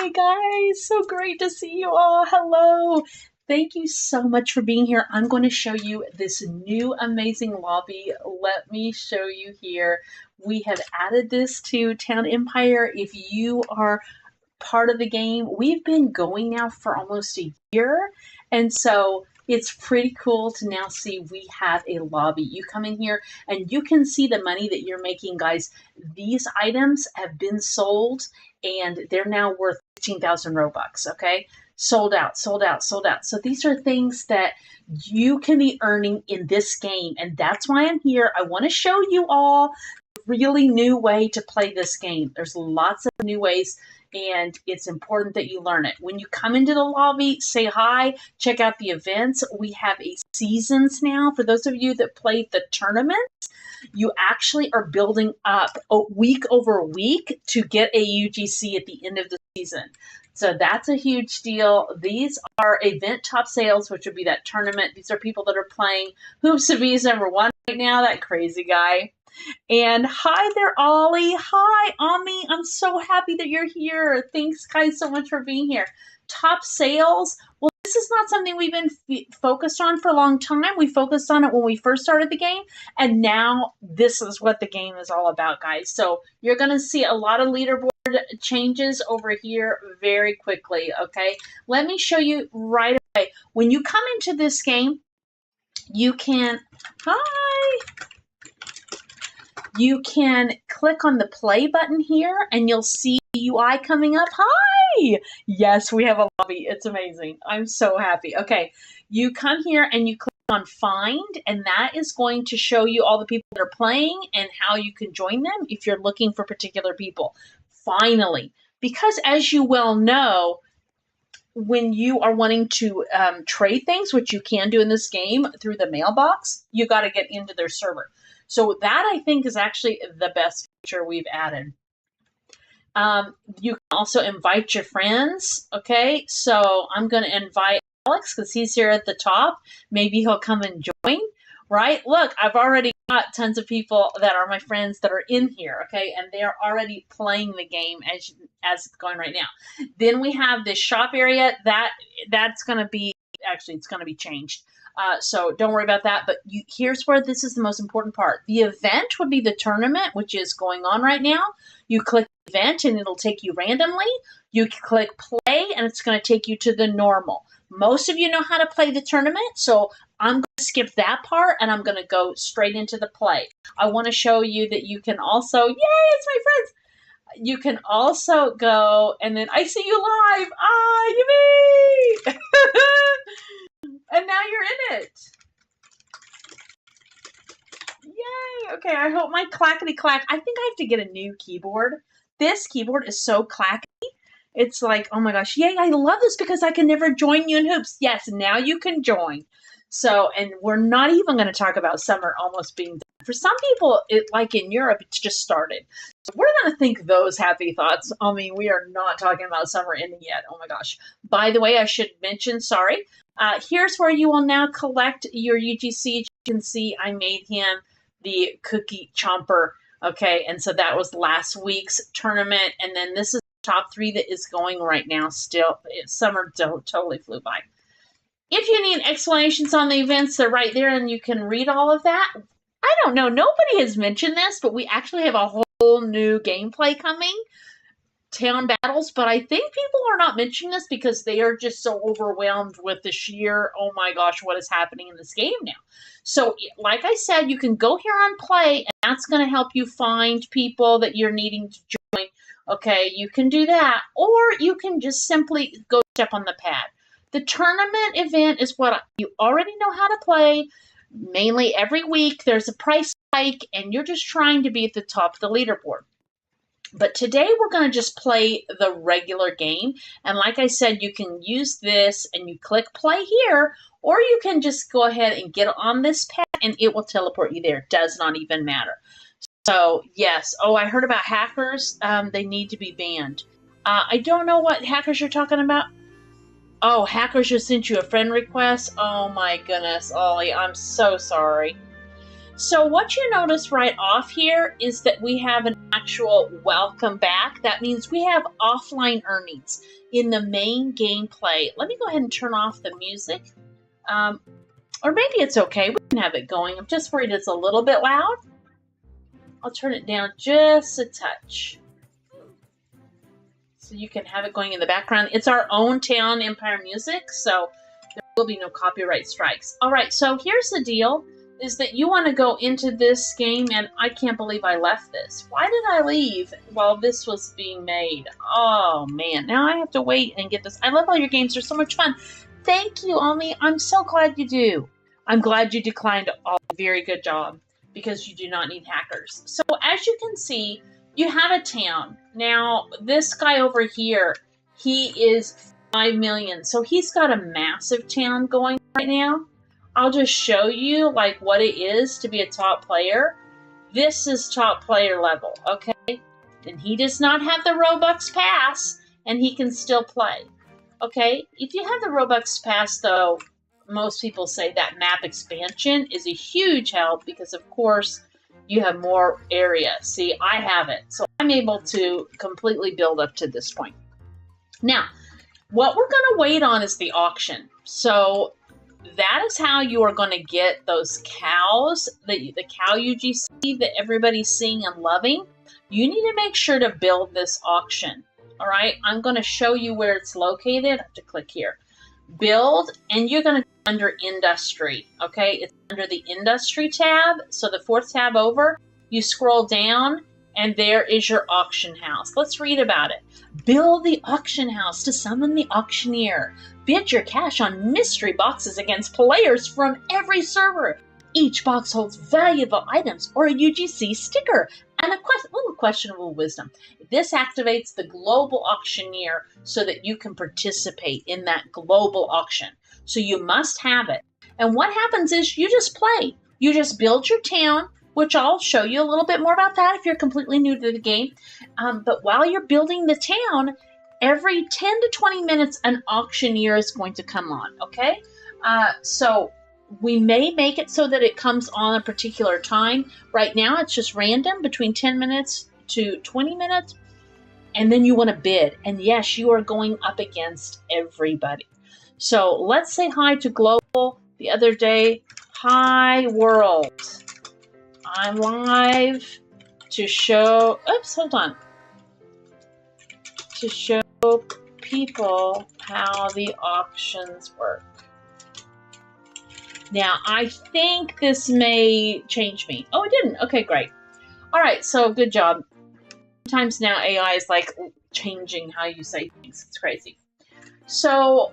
Hi guys, so great to see you all. Hello. Thank you so much for being here. I'm going to show you this new amazing lobby. Let me show you here. We have added this to Town Empire. If you are part of the game, we've been going now for almost a year, and so it's pretty cool to now see we have a lobby. You come in here and you can see the money that you're making, guys. These items have been sold and they're now worth 15,000 Robux, okay? Sold out, sold out, sold out. So these are things that you can be earning in this game, and that's why I'm here. I want to show you all a really new way to play this game. There's lots of new ways, and it's important that you learn it. When you come into the lobby, say hi, check out the events. We have a seasons now. For those of you that played the tournaments, you actually are building up week over week to get a UGC at the end of the season. So that's a huge deal. These are event top sales, which would be that tournament. These are people that are playing Hoops of Ease #1 right now, that crazy guy. And hi there, Ollie. Hi, Ami. I'm so happy that you're here. Thanks, guys, so much for being here. Top sales. Well, this is not something we've been focused on for a long time. We focused on it when we first started the game, and now this is what the game is all about, guys. So you're going to see a lot of leaderboard changes over here very quickly, okay? Let me show you right away. When you come into this game, you can... Hi! You can click on the play button here and you'll see UI coming up. Hi! Yes, we have a lobby. It's amazing. I'm so happy. Okay, you come here and you click on find, and that is going to show you all the people that are playing and how you can join them if you're looking for particular people. Finally, because as you well know, when you are wanting to trade things, which you can do in this game through the mailbox, you got to get into their server. So that, I think, is actually the best feature we've added. You can also invite your friends, okay? So I'm going to invite Alex because he's here at the top. Maybe he'll come and join, right? Look, I've already got tons of people that are my friends that are in here, okay? And they're already playing the game as it's going right now. Then we have this shop area. That's going to be, actually, it's going to be changed. So don't worry about that. But here's where this is the most important part. The event would be the tournament, which is going on right now. You click event and it'll take you randomly. You click play and it's going to take you to the normal. Most of you know how to play the tournament, so I'm going to skip that part and I'm going to go straight into the play. I want to show you that you can also, yay, it's my friends. You can also go, and then I see you live. Ah, yippee! And now you're in it. Yay. Okay, I hope my clackety clack. I think I have to get a new keyboard. This keyboard is so clacky. It's like, oh my gosh, yay, I love this because I can never join you in Hoops. Yes, now you can join. So, and we're not even going to talk about summer almost being done. For some people, like in Europe, it's just started. So we're going to think those happy thoughts. I mean, we are not talking about summer ending yet. Oh my gosh. By the way, I should mention, sorry, here's where you will now collect your UGC. You can see I made him the cookie chomper. Okay, and so that was last week's tournament. And then this is the top 3 that is going right now still. Summer totally flew by. If you need explanations on the events, they're right there and you can read all of that. I don't know. Nobody has mentioned this, but we actually have a whole new gameplay coming. Town battles, but I think people are not mentioning this because they are just so overwhelmed with the sheer, oh my gosh, what is happening in this game now. So, like I said, you can go here on play, and that's going to help you find people that you're needing to join. Okay, you can do that, or you can just simply go step on the pad. The tournament event is what you already know how to play. Mainly every week, there's a price hike, and you're just trying to be at the top of the leaderboard. But today we're going to just play the regular game. And like I said, you can use this and you click play here, or you can just go ahead and get on this pad and it will teleport you there. It does not even matter. So yes. Oh, I heard about hackers. They need to be banned. I don't know what hackers you're talking about. Oh, hackers just sent you a friend request. Oh my goodness, Ollie, I'm so sorry. So what you notice right off here is that we have an actual welcome back. That means we have offline earnings in the main gameplay. Let me go ahead and turn off the music. Or maybe it's okay. We can have it going. I'm just worried it's a little bit loud. I'll turn it down just a touch, so you can have it going in the background. It's our own Town Empire music, so there will be no copyright strikes. All right, so here's the deal, is that you want to go into this game, and I can't believe I left this. Why did I leave while this was being made? Oh, man. Now I have to wait and get this. I love all your games. They're so much fun. Thank you, Omi. I'm so glad you do. I'm glad you declined all. Very good job, because you do not need hackers. So as you can see, you have a town. Now, this guy over here, he is 5 million. So he's got a massive town going right now. I'll just show you like what it is to be a top player. This is top player level, okay? And he does not have the Robux pass, and he can still play. Okay, if you have the Robux pass, though, most people say that map expansion is a huge help because, of course, you have more area. See, I have it, so I'm able to completely build up to this point. Now, what we're going to wait on is the auction. So that is how you are going to get those cows, the cow UGC that everybody's seeing and loving. You need to make sure to build this auction. All right, I'm going to show you where it's located. I have to click here. Build, and you're going to go under Industry. Okay, it's under the Industry tab. So the 4th tab over, you scroll down, and there is your auction house. Let's read about it. Build the auction house to summon the auctioneer. Bid your cash on mystery boxes against players from every server. Each box holds valuable items or a UGC sticker and a little questionable wisdom. This activates the global auctioneer so that you can participate in that global auction. So you must have it. And what happens is you just play. You just build your town, which I'll show you a little bit more about that if you're completely new to the game. But while you're building the town, every 10 to 20 minutes, an auctioneer is going to come on, okay? So we may make it so that it comes on a particular time. Right now, it's just random between 10 minutes to 20 minutes. And then you want to bid. And yes, you are going up against everybody. So let's say hi to Global. The other day, hi world. I'm live to show, oops, hold on. To show people how the auctions work. Now, I think this may change me. Oh, it didn't. Okay, great. All right, so good job. Sometimes now AI is like changing how you say things. It's crazy. So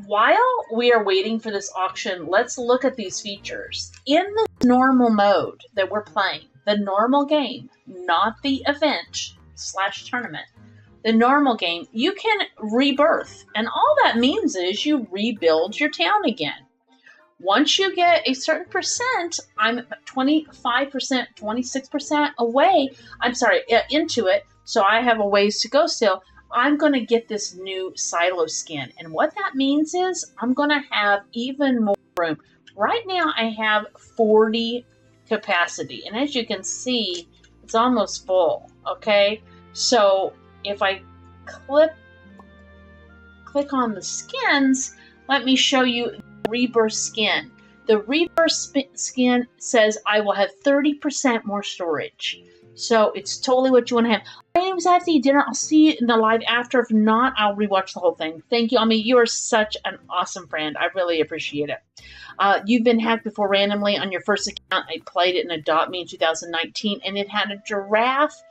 while we are waiting for this auction, let's look at these features. In the normal mode that we're playing, the normal game, not the event/tournament, the normal game, you can rebirth. And all that means is you rebuild your town again. Once you get a certain percent, I'm 25%, 26% away, into it, so I have a ways to go still. I'm going to get this new silo skin. And what that means is I'm going to have even more room. Right now I have 40 capacity. And as you can see, it's almost full, okay? So if I click on the skins, let me show you the rebirth skin. The rebirth skin says I will have 30% more storage. So it's totally what you want to have. My name is After Dinner. I'll see you in the live after. If not, I'll rewatch the whole thing. Thank you. I mean, you are such an awesome friend. I really appreciate it. You've been hacked before randomly on your first account. I played it in Adopt Me in 2019, and it had a giraffe.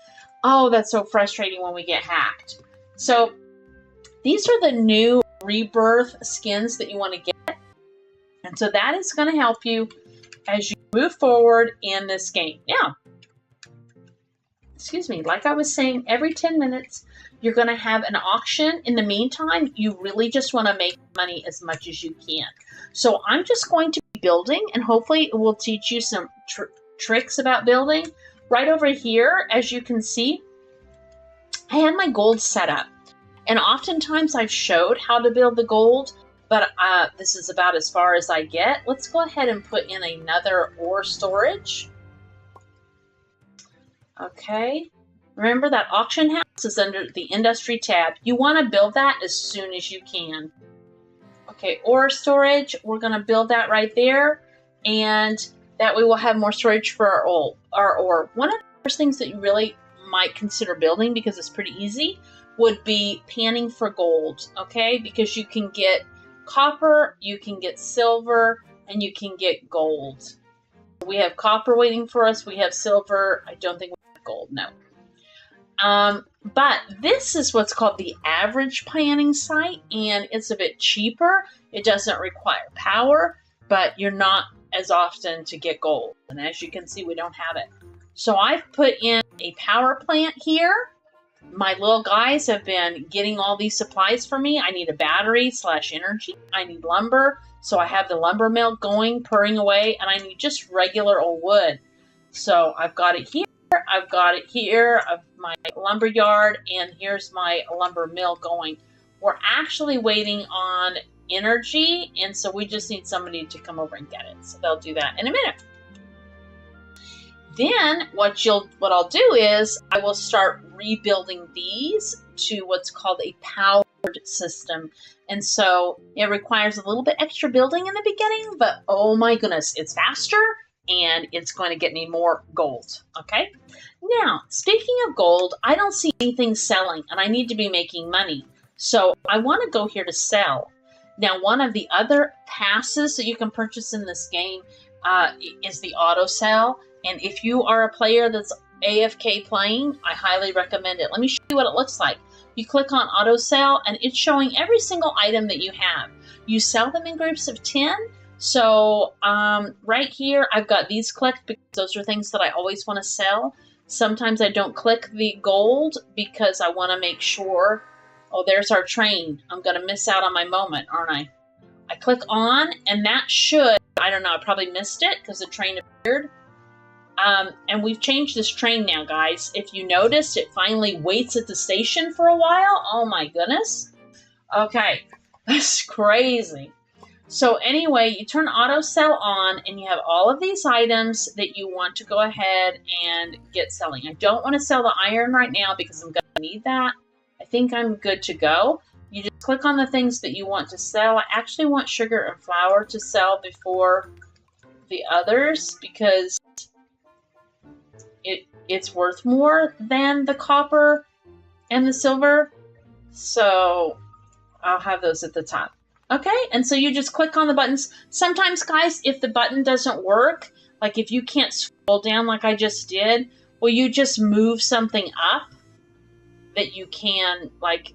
Oh, that's so frustrating when we get hacked. So these are the new rebirth skins that you want to get. And so that is going to help you as you move forward in this game. Now, excuse me, like I was saying, every 10 minutes, you're going to have an auction. In the meantime, you really just want to make money as much as you can. So I'm just going to be building, and hopefully it will teach you some tricks about building. Right over here, as you can see, I have my gold set up. And oftentimes I've showed how to build the gold, but this is about as far as I get. Let's go ahead and put in another ore storage. Okay. Remember that auction house is under the industry tab. You want to build that as soon as you can. Okay, ore storage, we're going to build that right there. And that way we'll have more storage for our ore. One of the first things that you really might consider building, because it's pretty easy, would be panning for gold, okay? Because you can get copper, you can get silver, and you can get gold. We have copper waiting for us. We have silver. I don't think we have gold, no. But this is what's called the average panning site, and it's a bit cheaper. It doesn't require power, but you're not as often to get gold. And as you can see, we don't have it. So I've put in a power plant here. My little guys have been getting all these supplies for me. I need a battery / energy. I need lumber. So I have the lumber mill going, purring away, and I need just regular old wood. So I've got it here. I've got it here, my lumber yard, and here's my lumber mill going. We're actually waiting on energy, and so we just need somebody to come over and get it. So they'll do that in a minute. Then what I'll do is I will start rebuilding these to what's called a powered system. And so it requires a little bit extra building in the beginning, but oh my goodness, it's faster and it's going to get me more gold. Okay. Now, speaking of gold, I don't see anything selling and I need to be making money. So I want to go here to sell. Now, one of the other passes that you can purchase in this game is the auto sell. And if you are a player that's AFK playing, I highly recommend it. Let me show you what it looks like. You click on auto sell and it's showing every single item that you have. You sell them in groups of 10. So right here, I've got these clicked because those are things that I always want to sell. Sometimes I don't click the gold because I want to make sure, oh, there's our train. I'm going to miss out on my moment, aren't I? I click on and that should, I don't know, I probably missed it because the train appeared. And we've changed this train now, guys. If you notice, it finally waits at the station for a while. Oh my goodness. Okay, that's crazy. So anyway, you turn auto sell on and you have all of these items that you want to go ahead and get selling. I don't want to sell the iron right now because I'm going to need that. I think I'm good to go. You just click on the things that you want to sell. I actually want sugar and flour to sell before the others because it's worth more than the copper and the silver. So I'll have those at the top. Okay, and so you just click on the buttons. Sometimes, guys, if the button doesn't work, like if you can't scroll down like I just did, well, you just move something up that you can, like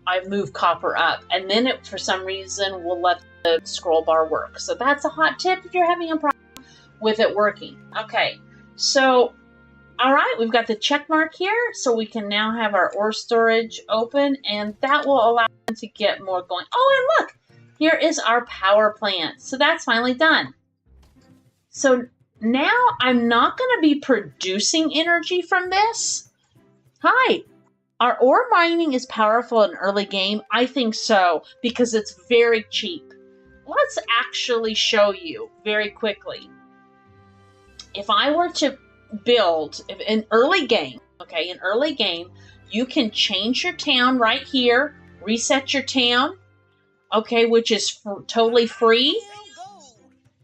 I move copper up, and then it, for some reason, will let the scroll bar work. So that's a hot tip if you're having a problem with it working. Okay, so all right, we've got the check mark here, so we can now have our ore storage open, and that will allow us to get more going. Oh, and look, here is our power plant. So that's finally done. So now I'm not going to be producing energy from this. Hi, our ore mining is powerful in early game. I think so, because it's very cheap. Let's actually show you very quickly. If I were to build in early game, okay, in early game, you can change your town right here, reset your town, okay, which is totally free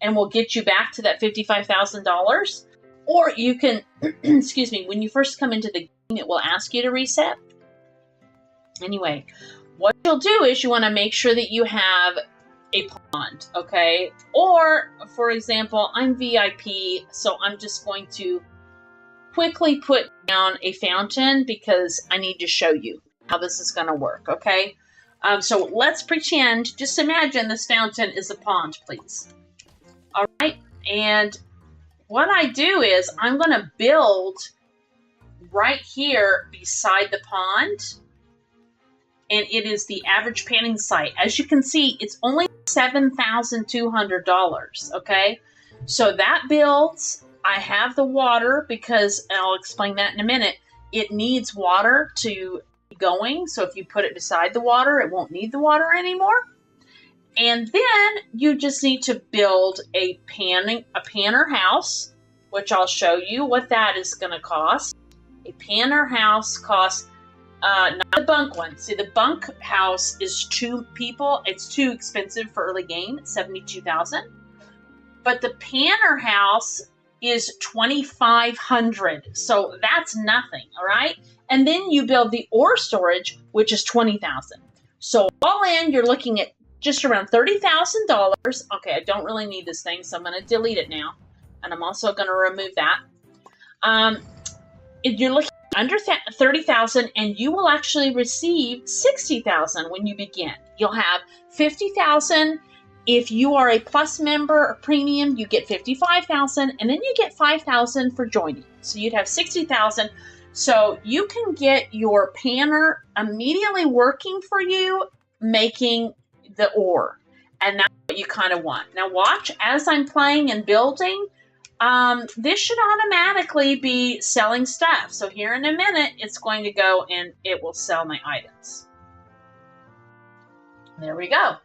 and will get you back to that $55,000. Or you can, excuse me, when you first come into the game, it will ask you to reset. Anyway, what you'll do is you want to make sure that you have a pond, okay? Or, for example, I'm VIP, so I'm just going to quickly put down a fountain because I need to show you how this is going to work, okay? So let's pretend, just imagine this fountain is a pond, please. All right, and what I do is I'm going to build right here beside the pond, and it is the average panning site. As you can see, it's only $7,200, okay? So that builds. I have the water because, and I'll explain that in a minute, it needs water to be going. So if you put it beside the water, it won't need the water anymore. And then you just need to build a panner house, which I'll show you what that is going to cost. A panner house costs, not the bunk one. See, the bunk house is 2 people. It's too expensive for early game. It's $72,000. But the panner house is $2,500. So that's nothing, all right? And then you build the ore storage, which is $20,000. So all in, you're looking at just around $30,000. Okay, I don't really need this thing, so I'm going to delete it now. And I'm also going to remove that. If you're looking under $30,000, and you will actually receive $60,000 when you begin. You'll have $50,000. If you are a plus member or premium, you get $55,000, and then you get $5,000 for joining. So you'd have $60,000. So you can get your panner immediately working for you, making the ore. And that's what you kind of want. Now watch as I'm playing and building. This should automatically be selling stuff. So here in a minute, it's going to go and it will sell my items. There we go.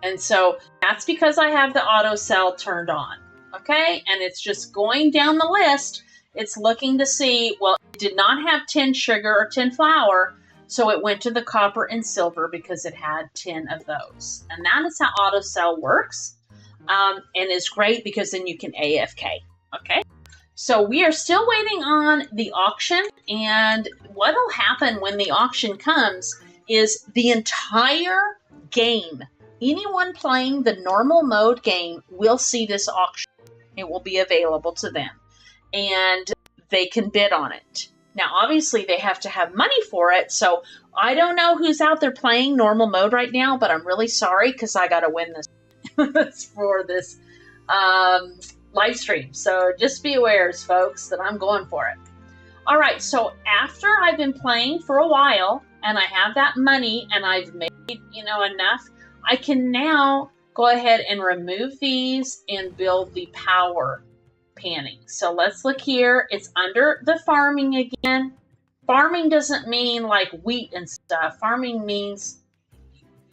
And so that's because I have the auto sell turned on. Okay. And it's just going down the list. It's looking to see, well, it did not have 10 sugar or 10 flour. So it went to the copper and silver because it had 10 of those. And that is how auto sell works. And it's great because then you can AFK. Okay. So we are still waiting on the auction. And what will happen when the auction comes is the entire game, anyone playing the normal mode game will see this auction. It will be available to them. And they can bid on it. Now, obviously, they have to have money for it. So I don't know who's out there playing normal mode right now, but I'm really sorry because I got to win this for this live stream. So just be aware, folks, that I'm going for it. All right. So after I've been playing for a while and I have that money and I've made, enough, I can now go ahead and remove these and build the power panning. So let's look here. It's under the farming again. Farming doesn't mean like wheat and stuff. Farming means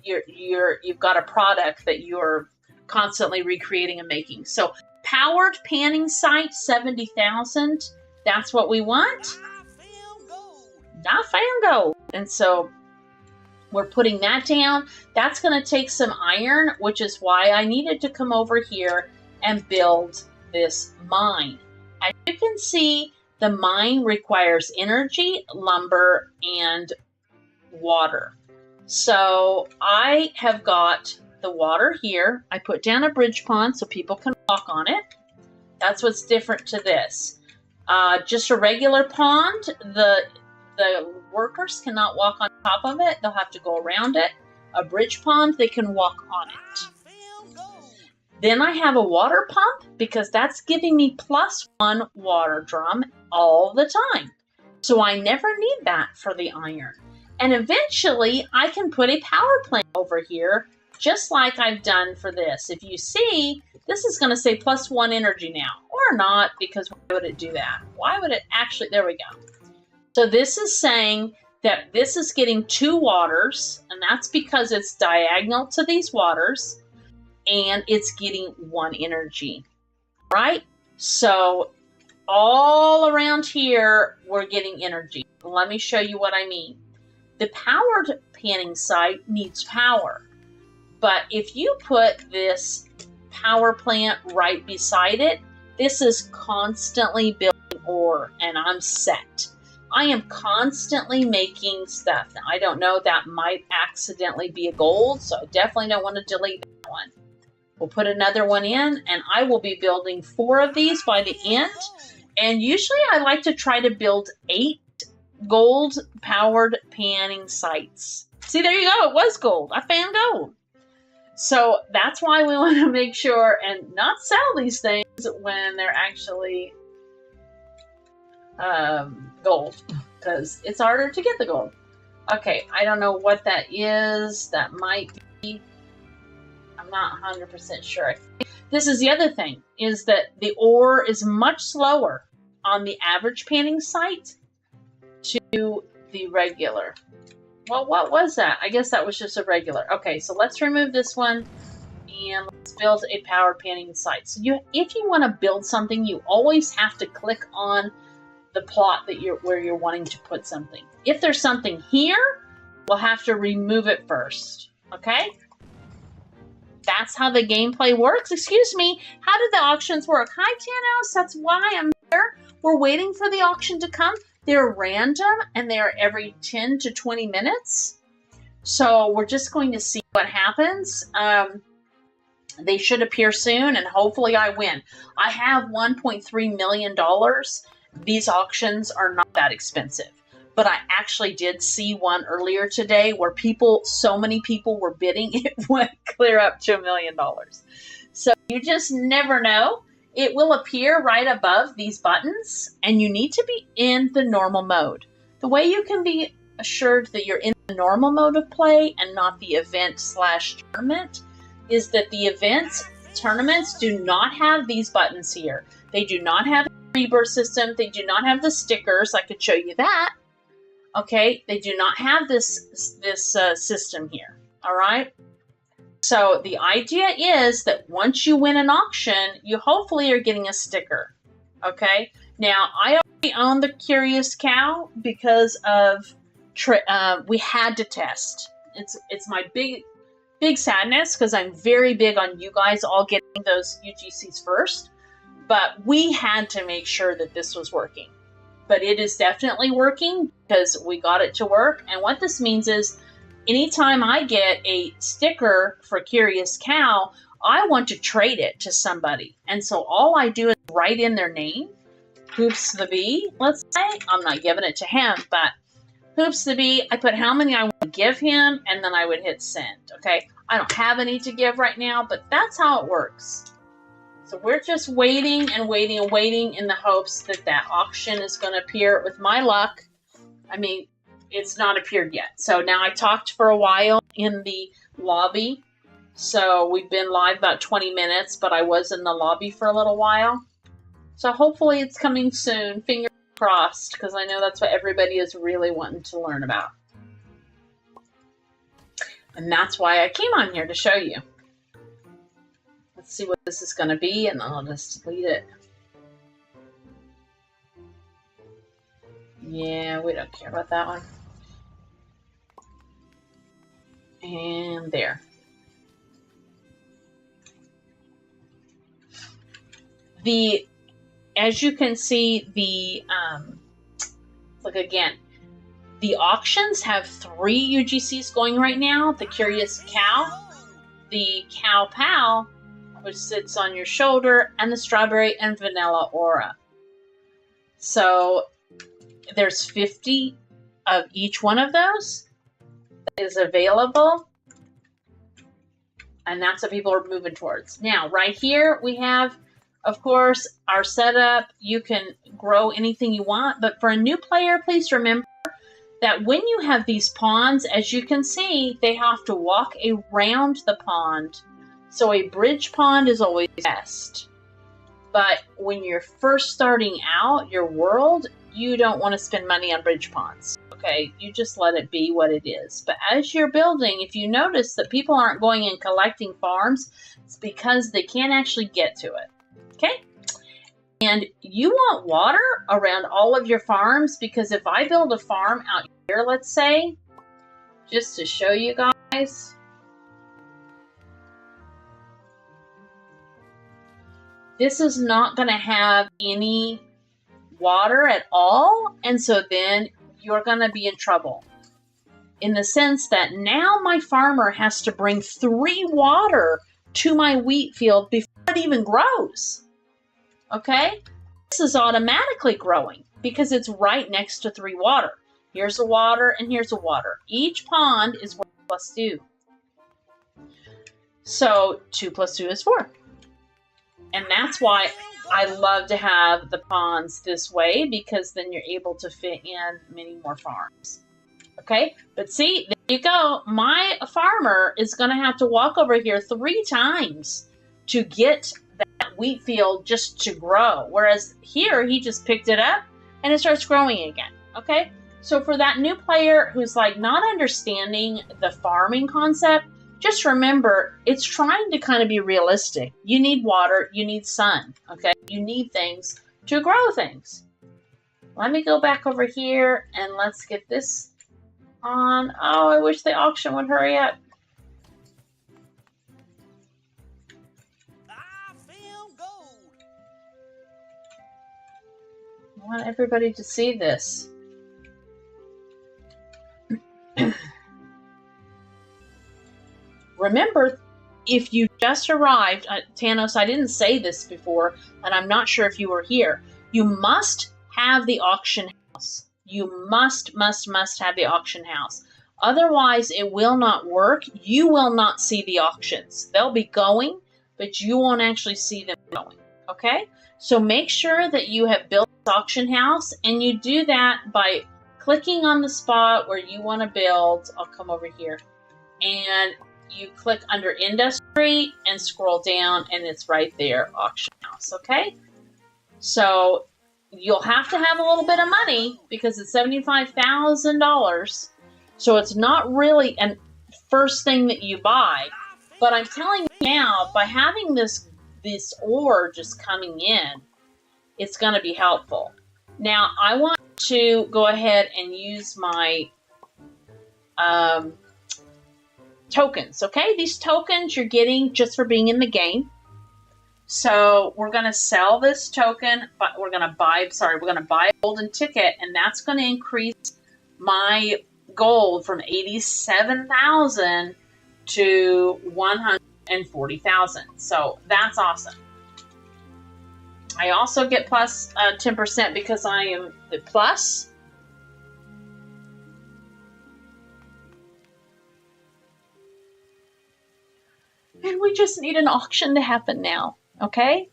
you've got a product that you're constantly recreating and making. So powered panning site, 70,000. That's what we want. Not found gold. And so we're putting that down. That's going to take some iron, which is why I needed to come over here and build this mine. As you can see, the mine requires energy, lumber, and water. So I have got the water here. I put down a bridge pond so people can walk on it. That's what's different to this. Just a regular pond, the workers cannot walk on top of it. They'll have to go around it. A bridge pond, they can walk on it. Then I have a water pump because that's giving me +1 water drum all the time. So I never need that for the iron. And eventually I can put a power plant over here just like I've done for this. If you see, this is going to say +1 energy now. Or not, because why would it do that? Why would it actually, there we go. So this is saying that this is getting 2 waters, and that's because it's diagonal to these waters. And it's getting 1 energy, right? So all around here, we're getting energy. Let me show you what I mean. The powered panning site needs power. But if you put this power plant right beside it, this is constantly building ore, and I'm set. I am constantly making stuff. Now, I don't know, that might accidentally be a gold, so I definitely don't want to delete that one. We'll put another one in, and I will be building 4 of these by the end. And usually I like to try to build 8 gold-powered panning sites. See, there you go. It was gold. I found gold. So that's why we want to make sure and not sell these things when they're actually gold, because it's harder to get the gold. Okay, I don't know what that is. That might be... I'm not 100% sure. This is the other thing, is that the ore is much slower on the average panning site to the regular. Well, what was that? I guess that was just a regular. Okay, so let's remove this one and let's build a power panning site. So if you want to build something, you always have to click on the plot that where you're wanting to put something. If there's something here, we'll have to remove it first. Okay? That's how the gameplay works. Excuse me, how did the auctions work? Hi, Tanos, that's why I'm here. We're waiting for the auction to come. They're random, and they're every 10 to 20 minutes. So we're just going to see what happens. They should appear soon, and hopefully I win. I have $1.3 million. These auctions are not that expensive. But I actually did see one earlier today where so many people were bidding, it went clear up to $1 million. So you just never know. It will appear right above these buttons, and you need to be in the normal mode. The way you can be assured that you're in the normal mode of play and not the event/tournament is that the tournaments do not have these buttons here. They do not have a rebirth system. They do not have the stickers. I could show you that. Okay, they do not have this system here, all right? So the idea is that once you win an auction, you hopefully are getting a sticker, okay? Now, I already own the Curious Cow because of, we had to test. It's my big sadness because I'm very big on you guys all getting those UGCs first, but we had to make sure that this was working. But it is definitely working because we got it to work. And what this means is anytime I get a sticker for Curious Cow, I want to trade it to somebody. And so all I do is write in their name, Hoops the Bee, let's say. I'm not giving it to him, but Hoops the Bee, I put how many I want to give him, and then I would hit send, okay? I don't have any to give right now, but that's how it works. So we're just waiting and waiting and waiting in the hopes that that auction is going to appear. With my luck, I mean, it's not appeared yet. So now I talked for a while in the lobby. So we've been live about 20 minutes, but I was in the lobby for a little while. So hopefully it's coming soon. Fingers crossed, because I know that's what everybody is really wanting to learn about. And that's why I came on here to show you. Let's see what this is going to be, and then I'll just delete it. Yeah, we don't care about that one. And there. As you can see, look again. The auctions have 3 UGCs going right now. The Curious Cow, the Cow Pal, which sits on your shoulder, and the Strawberry and Vanilla Aura. So there's 50 of each one of those that is available, and that's what people are moving towards. Now, right here we have, of course, our setup. You can grow anything you want, but for a new player, please remember that when you have these ponds, as you can see, they have to walk around the pond. So a bridge pond is always best. But when you're first starting out your world, you don't want to spend money on bridge ponds. Okay, you just let it be what it is. But as you're building, if you notice that people aren't going and collecting farms, it's because they can't actually get to it. Okay? And you want water around all of your farms, because if I build a farm out here, let's say, just to show you guys, this is not going to have any water at all, and so then you're going to be in trouble. In the sense that now my farmer has to bring 3 water to my wheat field before it even grows. Okay? This is automatically growing because it's right next to 3 water. Here's a water and here's a water. Each pond is 1 plus 2. So 2 plus 2 is 4. And that's why I love to have the ponds this way, because then you're able to fit in many more farms. Okay, but see, there you go. My farmer is going to have to walk over here 3 times to get that wheat field just to grow. Whereas here, he just picked it up and it starts growing again. Okay, so for that new player who's like not understanding the farming concept, just remember, it's trying to kind of be realistic. You need water, you need sun, okay? You need things to grow things. Let me go back over here and let's get this on. Oh, I wish the auction would hurry up. I feel gold. I want everybody to see this. Remember, if you just arrived, Thanos, I didn't say this before, and I'm not sure if you were here. You must have the auction house. You must have the auction house. Otherwise, it will not work. You will not see the auctions. They'll be going, but you won't actually see them going. Okay? So make sure that you have built this auction house, and you do that by clicking on the spot where you want to build. I'll come over here. And you click under industry and scroll down, and it's right there, auction house. Okay? So you'll have to have a little bit of money because it's $75,000. So it's not really a first thing that you buy. But I'm telling you now, by having this ore just coming in, it's going to be helpful. Now, I want to go ahead and use my tokens, okay? These tokens you're getting just for being in the game. So we're going to sell this token, but we're going to buy a golden ticket, and that's going to increase my gold from 87,000 to 140,000. So that's awesome. I also get plus 10% because I am the plus. And we just need an auction to happen now, okay?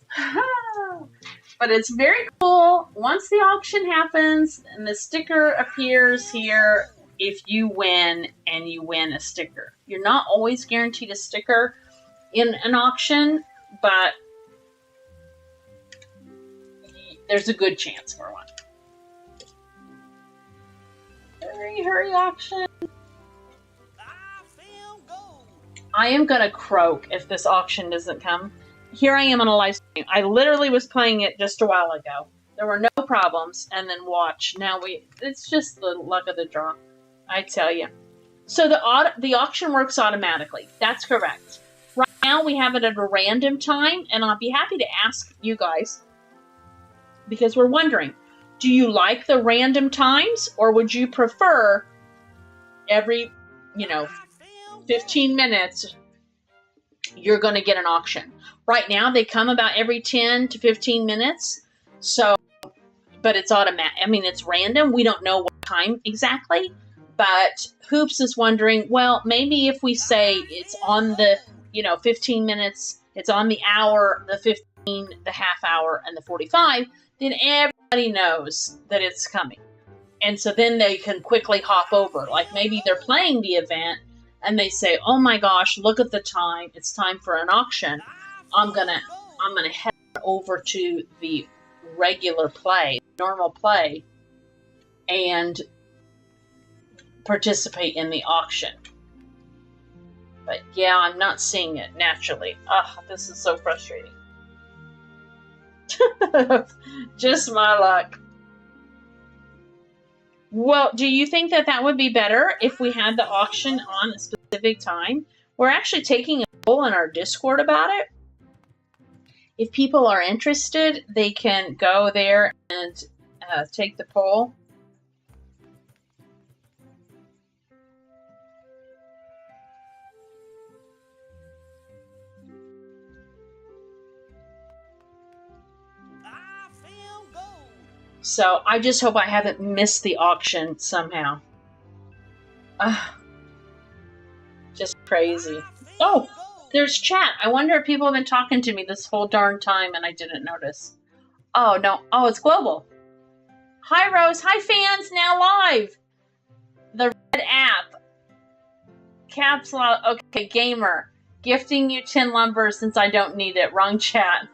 But it's very cool. Once the auction happens and the sticker appears here, if you win and you win a sticker. You're not always guaranteed a sticker in an auction, but there's a good chance for one. Hurry, auction. I am going to croak if this auction doesn't come. Here I am on a live stream. I literally was playing it just a while ago. There were no problems, and then watch. Now it's just the luck of the draw, I tell you. So the auction works automatically. That's correct. Right now we have it at a random time, and I'll be happy to ask you guys, because we're wondering, do you like the random times, or would you prefer every, 15 minutes, you're going to get an auction? Right now, they come about every 10 to 15 minutes. So, but it's automatic. I mean, it's random. We don't know what time exactly. But Hoops is wondering, well, maybe if we say it's on the, 15 minutes, it's on the hour, the 15, the half hour, and the 45, then everybody knows that it's coming. And so then they can quickly hop over. Like maybe they're playing the event, and they say, "Oh my gosh, look at the time! It's time for an auction. I'm gonna head over to the regular play, normal play, and participate in the auction." But yeah, I'm not seeing it naturally. Ugh, this is so frustrating. Just my luck. Well, do you think that would be better if we had the auction on a specific time? We're actually taking a poll in our Discord about it. If people are interested, they can go there and take the poll. So I just hope I haven't missed the auction somehow. Just crazy. Oh, there's chat. I wonder if people have been talking to me this whole darn time and I didn't notice. Oh, no. Oh, it's global. Hi, Rose. Hi, fans. Now live. The red app. Caps lock. Okay, gamer. Gifting you 10 lumber since I don't need it. Wrong chat.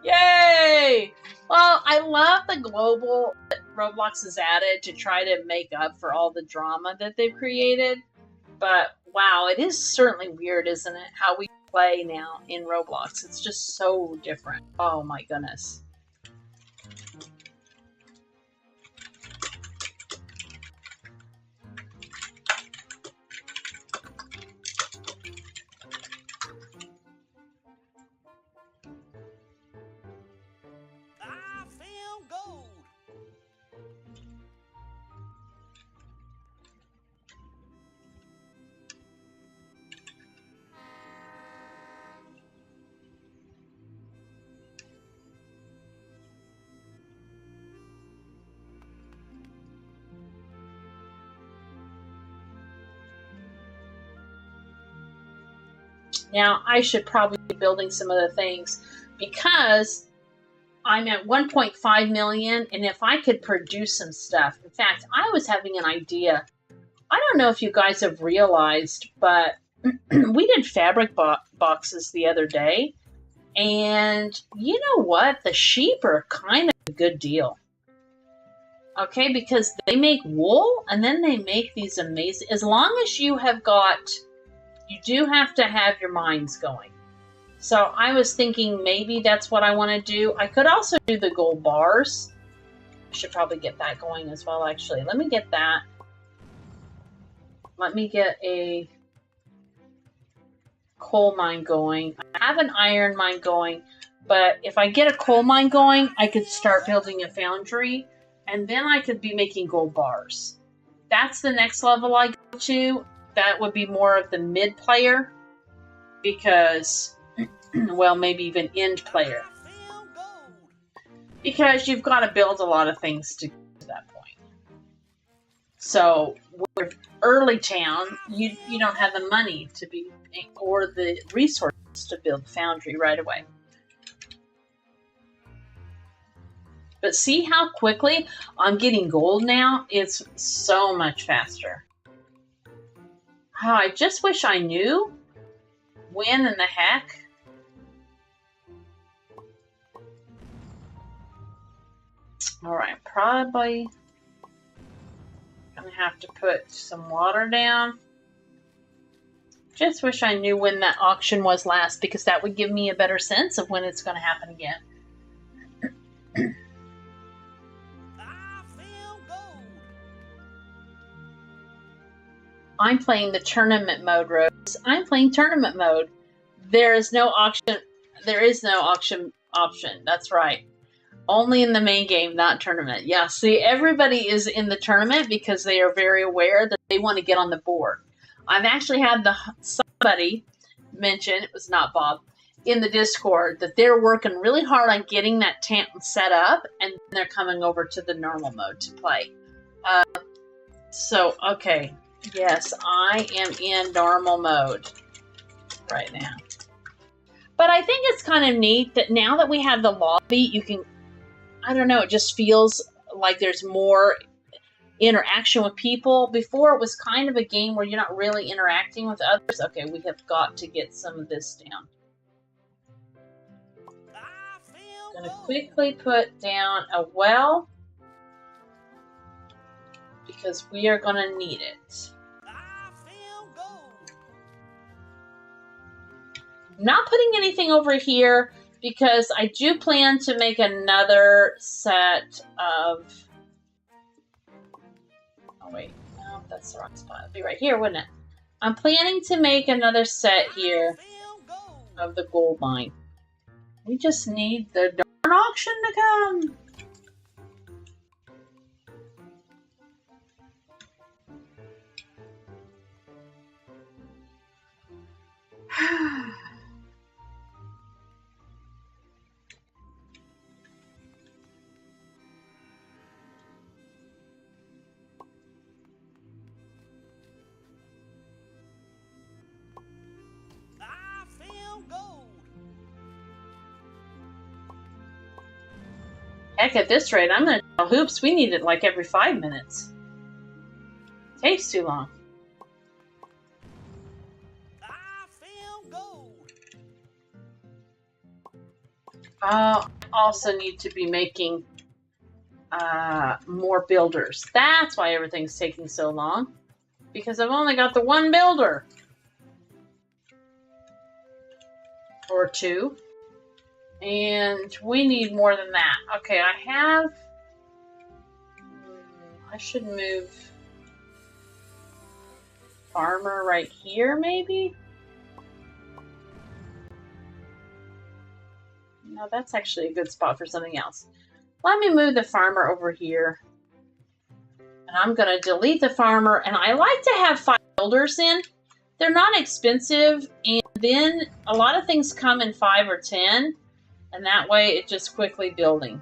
Yay! Well, I love the global that Roblox has added to try to make up for all the drama that they've created. But, wow, it is certainly weird, isn't it? How we play now in Roblox. It's just so different. Oh, my goodness. Now, I should probably be building some other things because I'm at 1.5 million, and if I could produce some stuff. In fact, I was having an idea. I don't know if you guys have realized, but we did fabric boxes the other day, and you know what? The sheep are kind of a good deal. Okay, because they make wool, and then they make these amazing... As long as you have got... You do have to have your minds going. So I was thinking maybe that's what I want to do. I could also do the gold bars. I should probably get that going as well, actually. Let me get that. Let me get a coal mine going. I have an iron mine going, but if I get a coal mine going, I could start building a foundry, and then I could be making gold bars. That's the next level I go to. That would be more of the mid player, because, well, maybe even end player. Because you've got to build a lot of things to get to that point. So, with early town, you don't have the money to be, or the resources to build foundry right away. But see how quickly I'm getting gold now? It's so much faster. Oh, I just wish I knew when in the heck. Alright, probably gonna have to put some water down. Just wish I knew when that auction was last, because that would give me a better sense of when it's gonna happen again. I'm playing the tournament mode, Rose. I'm playing tournament mode. There is no auction. There is no auction option. That's right. Only in the main game, not tournament. Yeah, see, everybody is in the tournament because they are very aware that they want to get on the board. I've actually had somebody mention, it was not Bob, in the Discord, that they're working really hard on getting that tent set up, and then they're coming over to the normal mode to play. So, okay. Yes, I am in normal mode right now. But I think it's kind of neat that now that we have the lobby, you can, I don't know, it just feels like there's more interaction with people. Before, it was kind of a game where you're not really interacting with others. Okay, we have got to get some of this down. I'm going to quickly put down a well, because we are going to need it. I'm not putting anything over here because I do plan to make another set of... Oh, wait. No, that's the wrong spot. It'll be right here, wouldn't it? I'm planning to make another set here of the gold mine. We just need the darn auction to come. Heck, at this rate, I'm going to tell Hoops we need it like every 5 minutes. It takes too long. I also need to be making more builders. That's why everything's taking so long. Because I've only got the one builder. Or two. And we need more than that. Okay, I have... I should move... Farmer right here, maybe? No, that's actually a good spot for something else. Let me move the farmer over here. And I'm going to delete the farmer. And I like to have 5 builders in. They're not expensive. And then a lot of things come in 5 or 10. And that way it's just quickly building.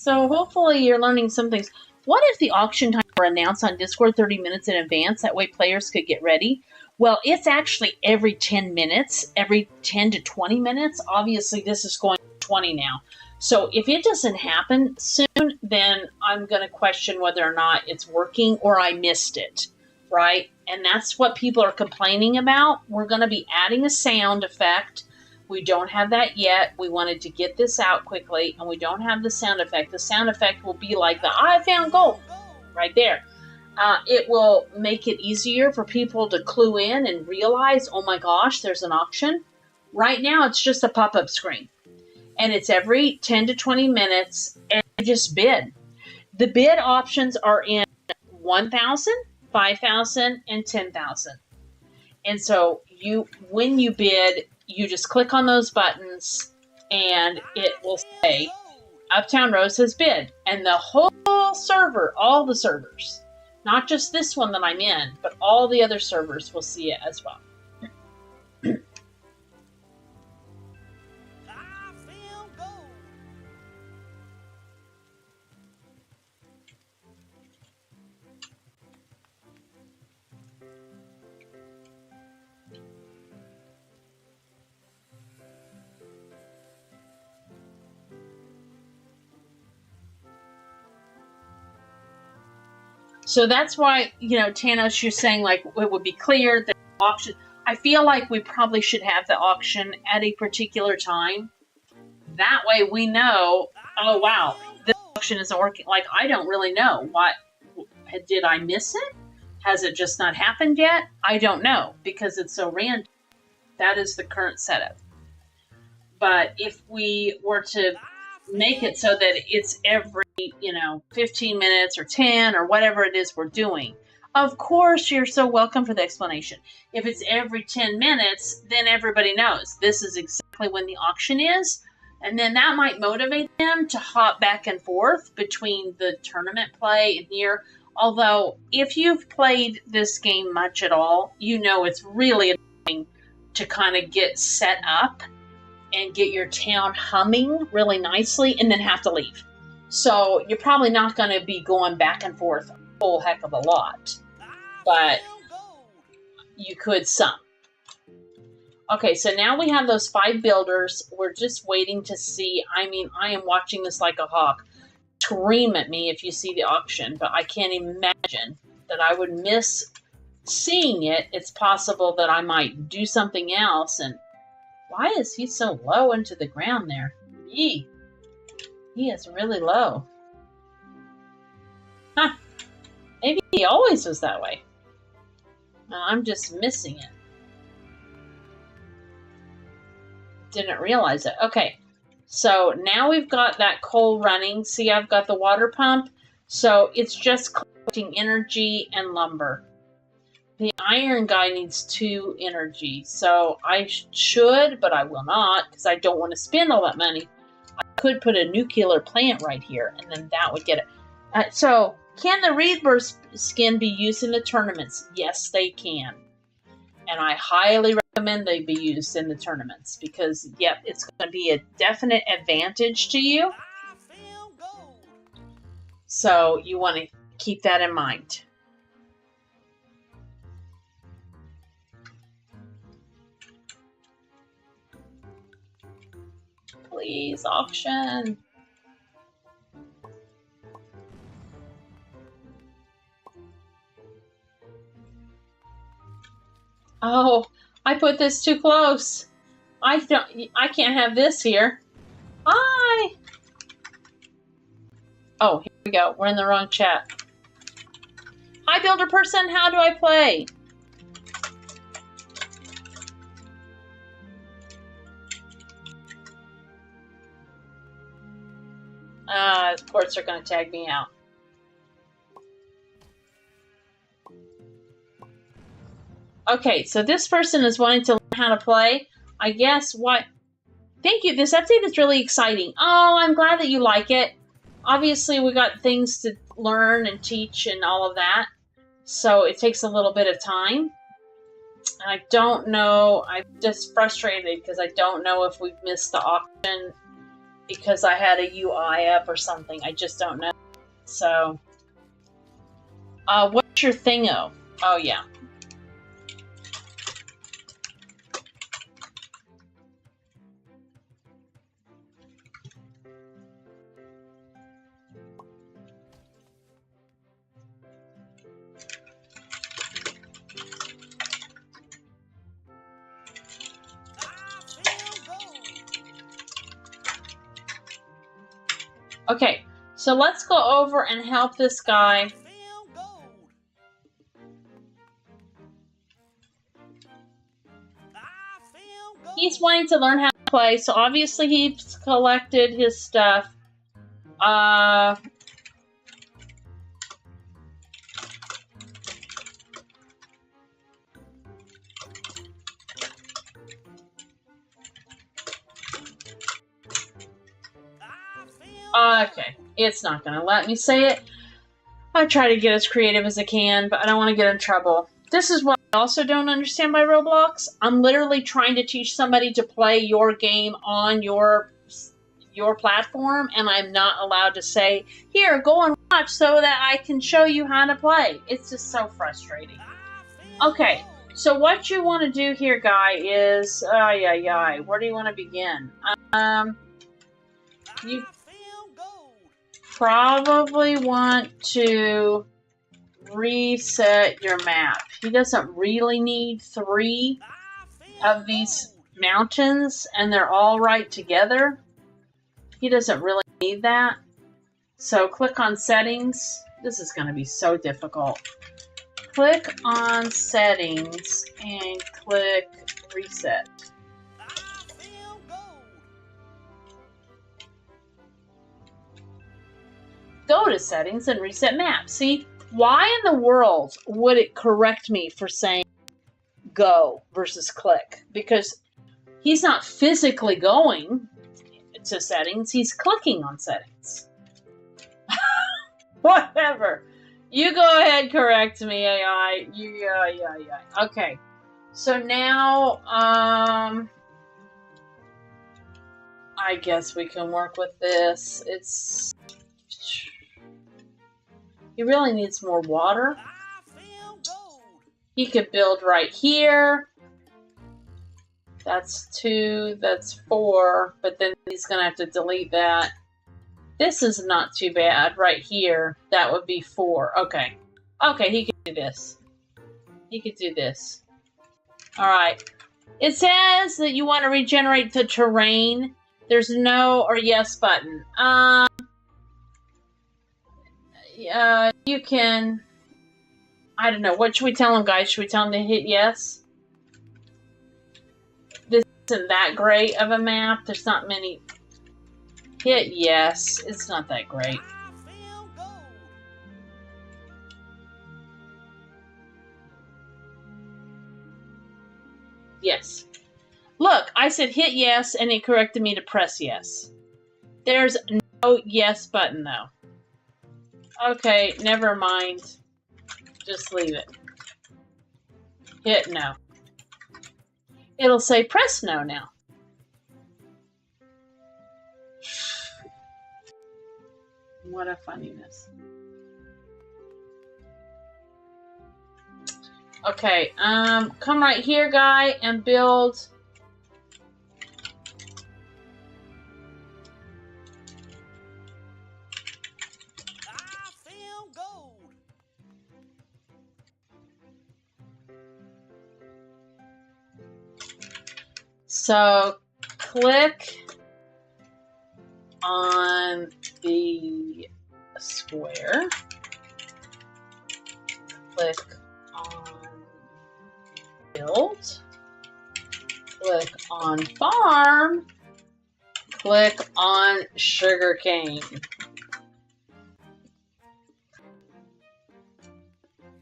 So hopefully you're learning some things. What if the auction time were announced on Discord 30 minutes in advance? That way players could get ready. Well, it's actually every 10 minutes, every 10 to 20 minutes. Obviously, this is going to 20 now. So if it doesn't happen soon, then I'm going to question whether or not it's working or I missed it, right? And that's what people are complaining about. We're going to be adding a sound effect. We don't have that yet. We wanted to get this out quickly, and we don't have the sound effect. The sound effect will be like the I found gold right there. It will make it easier for people to clue in and realize, oh my gosh, there's an auction. Right now, it's just a pop-up screen. And it's every 10 to 20 minutes, and you just bid. The bid options are in 1,000, 5,000, and 10,000. And so when you bid, you just click on those buttons, and it will say, UptownRose has bid. And the whole server, all the servers, not just this one that I'm in, but all the other servers will see it as well. So that's why, Thanos, you're saying like it would be clear that the auction. I feel like we probably should have the auction at a particular time. That way we know, oh wow, this auction isn't working. Like, I don't really know. Did I miss it? Has it just not happened yet? I don't know, because it's so random. That is the current setup. But if we were to make it so that it's every 15 minutes or 10 or whatever it is we're doing. Of course, you're so welcome for the explanation. If it's every 10 minutes, then everybody knows this is exactly when the auction is. And then that might motivate them to hop back and forth between the tournament play and here. Although, if you've played this game much at all, it's really annoying to kind of get set up and get your town humming really nicely and then have to leave. So you're probably not going to be going back and forth a whole heck of a lot. But you could some. Okay, so now we have those 5 builders. We're just waiting to see. I am watching this like a hawk. Scream at me if you see the auction, but I can't imagine that I would miss seeing it. It's possible that I might do something else. And why is he so low into the ground there? Yee. He is really low. Huh. Maybe he always was that way. I'm just missing it. Didn't realize it. Okay. So now we've got that coal running. See, I've got the water pump. So it's just collecting energy and lumber. The iron guy needs 2 energy. So I should, but I will not, because I don't want to spend all that money. I could put a nuclear plant right here, and then that would get it. So, can the rebirth skin be used in the tournaments? Yes, they can. And I highly recommend they be used in the tournaments, because, yep, it's going to be a definite advantage to you. So, you want to keep that in mind. Please, auction. Oh, I put this too close. I can't have this here. Hi. Oh, here we go. We're in the wrong chat. Hi, builder person. How do I play? Of course, they're going to tag me out. Okay, so this person is wanting to learn how to play. I guess what... Thank you. This update is really exciting. Oh, I'm glad that you like it. Obviously, we got things to learn and teach and all of that. So it takes a little bit of time. I don't know. I'm just frustrated because I don't know if we've missed the auction because I had a UI up or something. I just don't know. So, what's your thingo? Oh, yeah. Okay, so let's go over and help this guy. He's wanting to learn how to play, so obviously he's collected his stuff. Okay, it's not going to let me say it. I try to get as creative as I can, but I don't want to get in trouble. This is what I also don't understand by Roblox. I'm literally trying to teach somebody to play your game on your platform, and I'm not allowed to say, here, go and watch so that I can show you how to play. It's just so frustrating. Okay, so what you want to do here, guy, is... where do you want to begin? You probably want to reset your map. He doesn't really need 3 of these mountains, and they're all right together. He doesn't really need that. So click on settings. This is going to be so difficult. Click on settings and click reset. Go to settings and reset map. See, why in the world would it correct me for saying go versus click? Because he's not physically going to settings, he's clicking on settings. Whatever. You go ahead, correct me, AI. Yeah. Okay. So now, I guess we can work with this. He really needs more water. He could build right here. That's 2, that's 4, but then he's going to have to delete that. This is not too bad right here. That would be 4. Okay. Okay, he could do this. He could do this. Alright. It says that you want to regenerate the terrain. There's no or yes button. You can... I don't know. What should we tell him, guys? Should we tell him to hit yes? This isn't that great of a map. There's not many... Hit yes. It's not that great. Yes. Look, I said hit yes, and it corrected me to press yes. There's no yes button, though. Okay, never mind. Just leave it. Hit no. It'll say press no now. What a funniness. Okay, come right here, guy, and build... So, click on the square. Click on build. Click on farm. Click on sugarcane.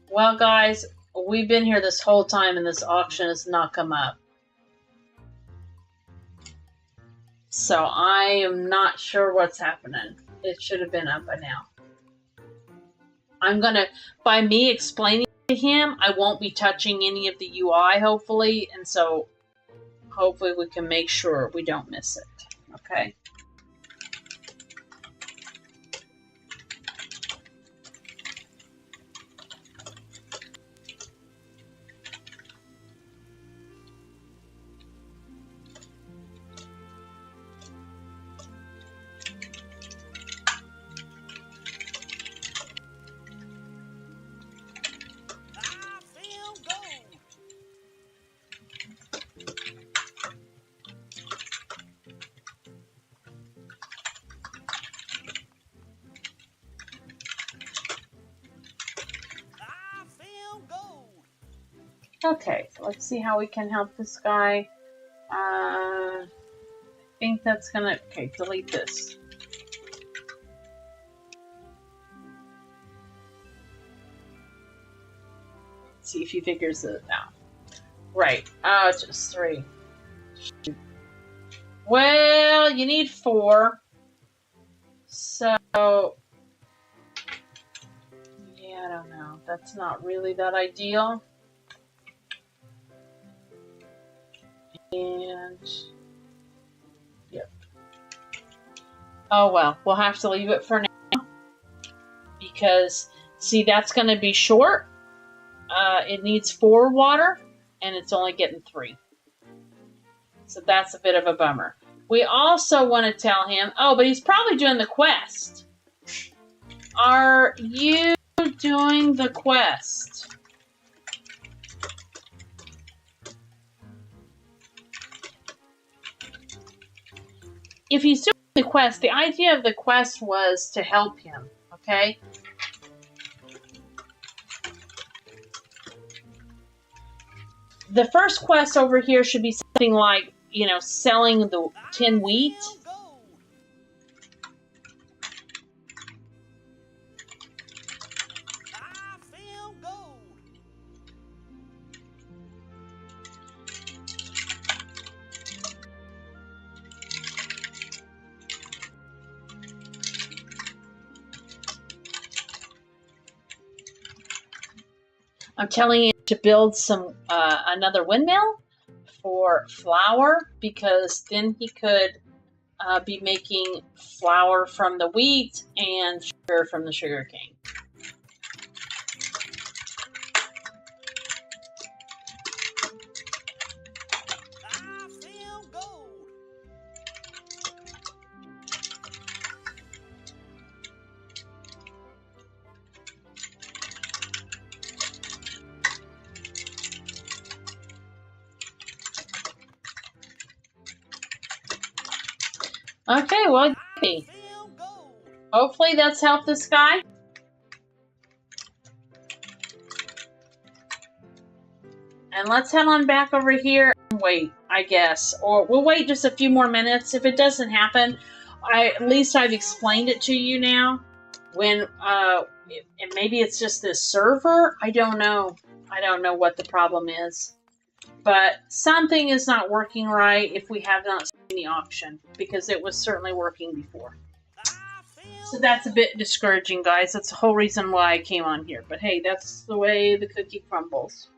Well, guys, we've been here this whole time and this auction has not come up. So I am not sure what's happening. It should have been up by now. I'm gonna, by me explaining to him, I won't be touching any of the UI, hopefully, and so hopefully we can make sure we don't miss it. Okay? Okay, so let's see how we can help this guy. I think that's gonna... Okay, delete this. See if he figures it out. Right. Oh, it's just 3. Well, you need 4. So... yeah, I don't know. That's not really that ideal. And... yep. Oh, well. We'll have to leave it for now. Because, see, that's going to be short. It needs 4 water, and it's only getting 3. So that's a bit of a bummer. We also want to tell him, oh, but he's probably doing the quest. Are you doing the quest? If he's doing the quest, the idea of the quest was to help him, okay? The first quest over here should be something like, you know, selling the 10 wheat. I'm telling you to build some another windmill for flour, because then he could be making flour from the wheat and sugar from the sugar cane. Okay, well, hopefully that's helped this guy. And let's head on back over here and wait, I guess. Or we'll wait just a few more minutes. If it doesn't happen, at least I've explained it to you now. When, and maybe it's just this server. I don't know. I don't know what the problem is. But something is not working right if we have not seen the auction, because it was certainly working before. So that's a bit discouraging, guys. That's the whole reason why I came on here. But hey, that's the way the cookie crumbles.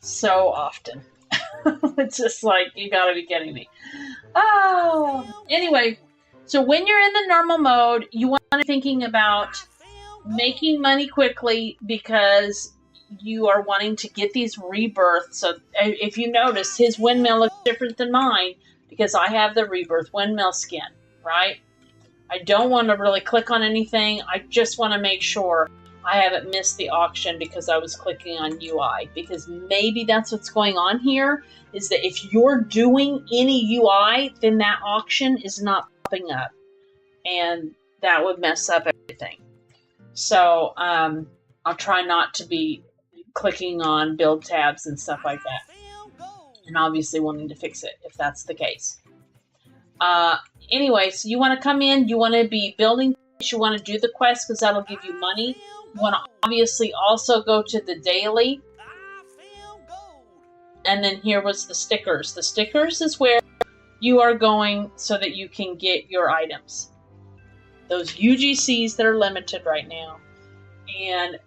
So often. It's just like, you gotta be kidding me. Oh, anyway, so when you're in the normal mode, you want to be thinking about making money quickly, because you are wanting to get these rebirths. So if you notice, his windmill looks different than mine because I have the rebirth windmill skin, right? I don't want to really click on anything. I just want to make sure I haven't missed the auction because I was clicking on UI, because maybe that's what's going on here, is that if you're doing any UI, then that auction is not popping up, and that would mess up everything. So I'll try not to be clicking on build tabs and stuff like that, and obviously wanting to fix it if that's the case. Anyway, so you want to come in, you want to be building, you want to do the quest because that'll give you money. You want to obviously also go to the daily, and then here was the stickers. The stickers is where you are going so that you can get your items. Those UGCs that are limited right now, and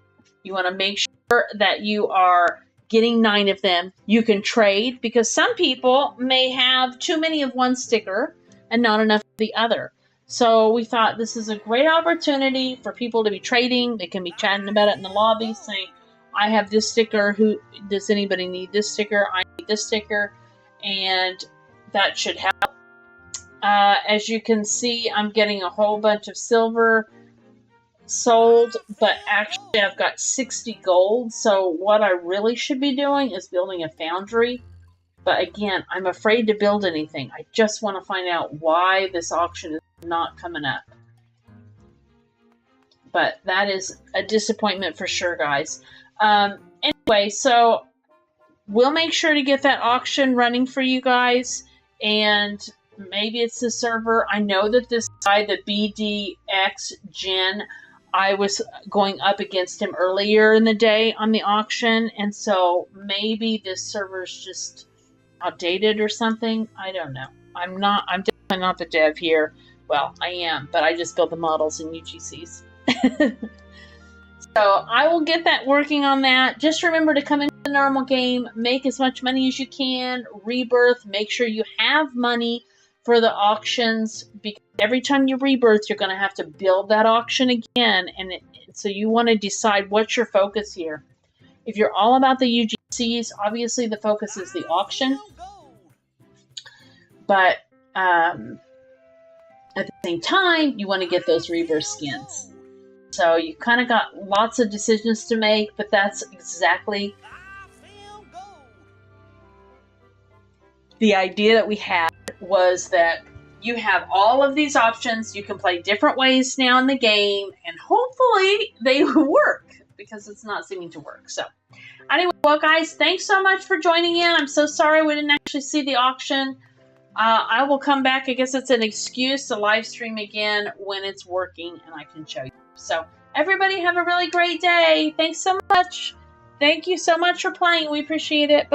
you want to make sure that you are getting 9 of them. You can trade, because some people may have too many of one sticker and not enough of the other. So we thought this is a great opportunity for people to be trading. They can be chatting about it in the lobby, saying, I have this sticker. Who does anybody need this sticker? I need this sticker. And that should help. As you can see, I'm getting a whole bunch of silver sold, but actually I've got 60 gold. So what I really should be doing is building a foundry. But again, I'm afraid to build anything. I just want to find out why this auction is not coming up. But that is a disappointment for sure, guys. anyway, so we'll make sure to get that auction running for you guys, and maybe it's the server. I know that this guy, the BDX Gen, I was going up against him earlier in the day on the auction, and so maybe this server's just outdated or something. I don't know. I'm definitely not the dev here. Well, I am, but I just build the models in UGCs. So I will get that working on that. Just remember to come into the normal game, make as much money as you can, rebirth, make sure you have money for the auctions, because every time you rebirth, you're going to have to build that auction again, and so you want to decide what's your focus here. If you're all about the UGCs, obviously the focus is the auction, but at the same time, you want to get those rebirth skins. So you kind of got lots of decisions to make, but that's exactly the idea that we had, was that you have all of these options. You can play different ways now in the game, and hopefully they work, because it's not seeming to work. So anyway, well, guys, thanks so much for joining in. I'm so sorry we didn't actually see the auction. I will come back. I guess it's an excuse to live stream again when it's working and I can show you. So everybody have a really great day. Thanks so much. Thank you so much for playing. We appreciate it. Bye-bye.